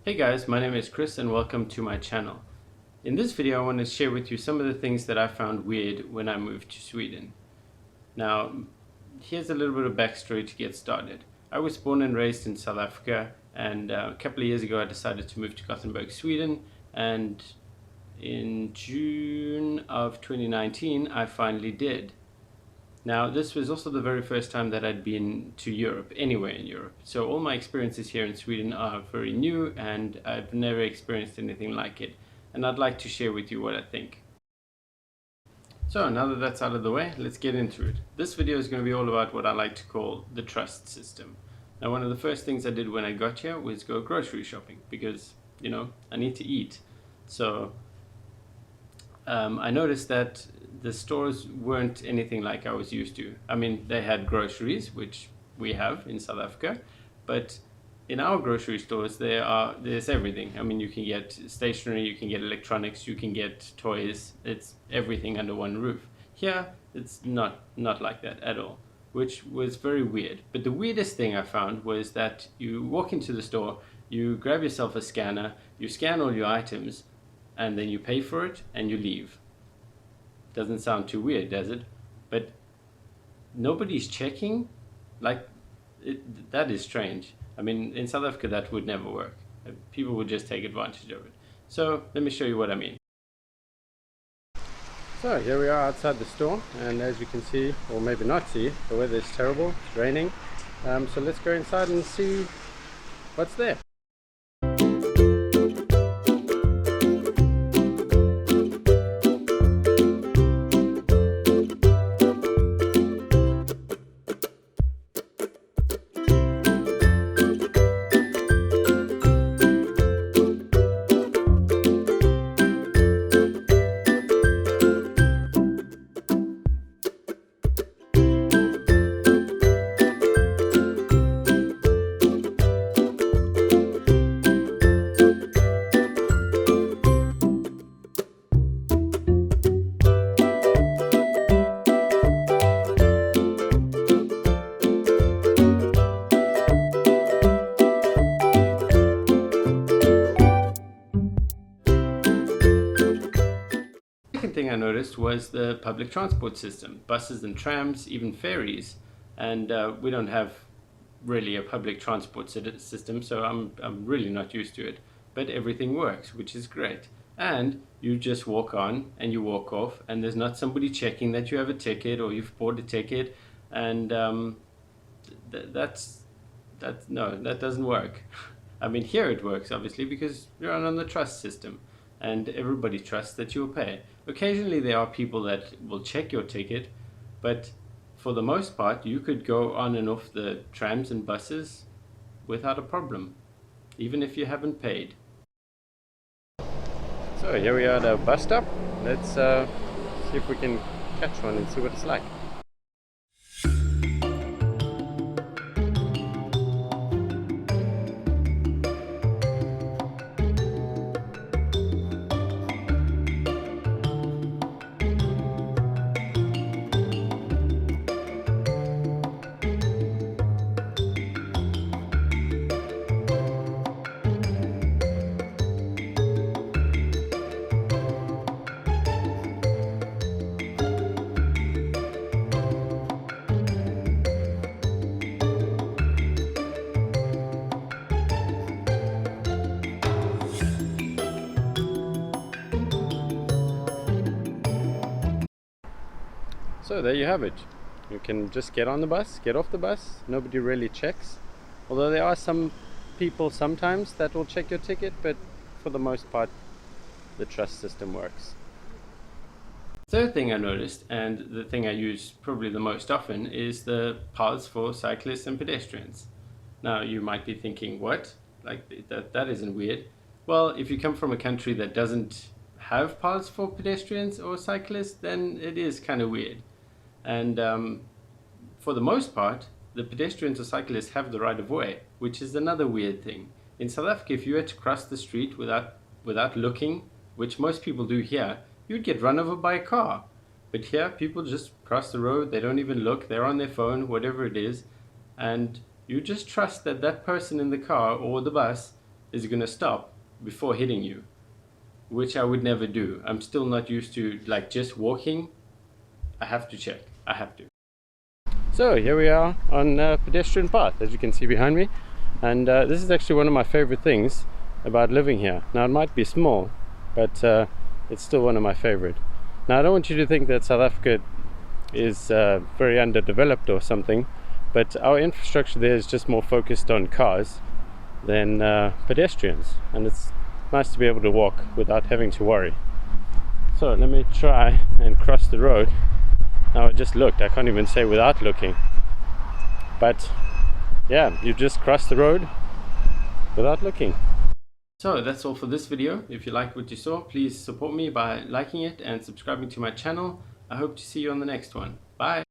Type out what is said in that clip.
Hey guys, my name is Chris and welcome to my channel. In this video I want to share with you some of the things that I found weird when I moved to Sweden. Now, here's a little bit of backstory to get started. I was born and raised in South Africa, and a couple of years ago I decided to move to Gothenburg, Sweden, and in June of 2019 I finally did. Now, this was also the very first time that I'd been to Europe, anywhere in Europe. So all my experiences here in Sweden are very new and I've never experienced anything like it. And I'd like to share with you what I think. So now that that's out of the way, let's get into it. This video is going to be all about what I like to call the trust system. Now, one of the first things I did when I got here was go grocery shopping because, I need to eat. So I noticed that the stores weren't anything like I was used to. I mean, they had groceries, which we have in South Africa, but in our grocery stores there's everything. I mean, you can get stationery, you can get electronics, you can get toys. It's everything under one roof. Here, it's not like that at all, which was very weird. But the weirdest thing I found was that you walk into the store, you grab yourself a scanner, you scan all your items, and then you pay for it and you leave. Doesn't sound too weird, does it? But nobody's checking. That is strange. I mean, in South Africa that would never work. People would just take advantage of it. So let me show you what I mean. So here we are outside the store, and as you can see, or maybe not see, the weather is terrible, it's raining. So let's go inside and see what's there. Thing I noticed was the public transport system, buses and trams, even ferries, and we don't have really a public transport system, so I'm really not used to it, but everything works, which is great. And you just walk on and you walk off, and there's not somebody checking that you have a ticket or you've bought a ticket, and that doesn't work. I mean, here it works obviously because you're on the trust system and everybody trusts that you'll pay. Occasionally there are people that will check your ticket, but for the most part you could go on and off the trams and buses without a problem, even if you haven't paid. So here we are at a bus stop. Let's see if we can catch one and see what it's like. So there you have it. You can just get on the bus, get off the bus. Nobody really checks. Although there are some people sometimes that will check your ticket, but for the most part, the trust system works. Third thing I noticed, and the thing I use probably the most often, is the paths for cyclists and pedestrians. Now you might be thinking, what? Like that isn't weird. Well, if you come from a country that doesn't have paths for pedestrians or cyclists, then it is kind of weird. And for the most part, the pedestrians or cyclists have the right of way, which is another weird thing. In South Africa, if you had to cross the street without looking, which most people do here, you'd get run over by a car. But here, people just cross the road, they don't even look, they're on their phone, whatever it is, and you just trust that that person in the car or the bus is going to stop before hitting you, which I would never do. I'm still not used to like just walking. I have to check. I have to. So here we are on a pedestrian path, as you can see behind me, and this is actually one of my favorite things about living here. Now it might be small, but it's still one of my favorite. Now I don't want you to think that South Africa is very underdeveloped or something, but our infrastructure there is just more focused on cars than pedestrians, and it's nice to be able to walk without having to worry. So let me try and cross the road. Now I just looked, I can't even say without looking, but yeah, you just cross the road without looking. So that's all for this video. If you liked what you saw, please support me by liking it and subscribing to my channel. I hope to see you on the next one. Bye!